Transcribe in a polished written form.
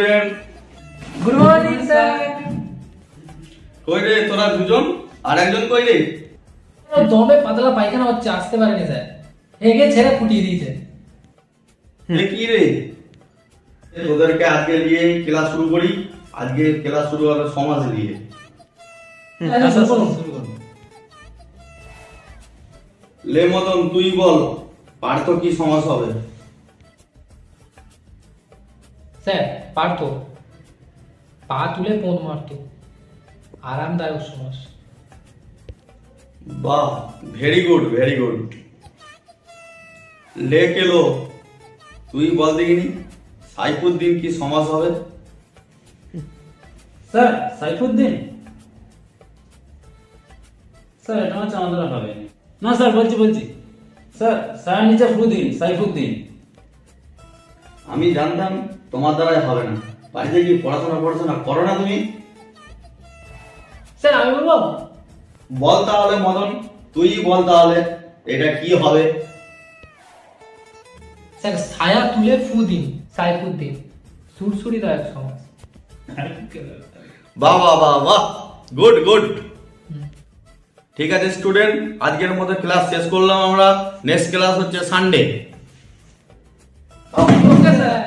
Student. Good morning sir. কই রে তোরা দুজন, আর একজন কই রে? দমে পাতলা পায়খানা হচ্ছে, আসতে পারেনি স্যার, হেগে ছেড়ে ফুটিয়ে দিয়েছে। এ কি রে? তোদেরকে আজকে নিয়ে ক্লাস শুরু করি। আজকে ক্লাস শুরু হবে সমাজ নিয়ে। শুরু করুন, শুরু করুন। লে মদন তুই বল, পার্থ কি সমাজ হবে? স্যার পারত, পা তুলে পোঁত মারত, আরামদায়ক সমাজ। বাহ, ভেরি গুড ভেরি গুড। লে কেলো তুই বল দেখিনি, সাইফুদ্দিন কি সমাজ হবে? স্যার সাইফুদ্দিন, স্যার এটা হচ্ছে আমাদের হবে না। স্যার বলছি স্যার, স্যার নিচে ফু দিন, সাইফুদ্দিন। আমি জানতাম তোমার দ্বারাই হবে না। বাড়িতে কি পড়াশোনা করো না তুমি? স্যার আমি বলবো? বল তাহলে মদন, তুই বল তাহলে এটা কি হবে? স্যার ছায়া তুলে ফু দিন, সাইফুদ্দিন সুরসুরিদায়ক সমাজ। বাহ বাহ বাহ বাহ, গুড গুড। ঠিক আছে স্টুডেন্ট, আজকের মতো ক্লাস শেষ করলাম আমরা। নেক্সট ক্লাস হচ্ছে সানডে। Okay sir.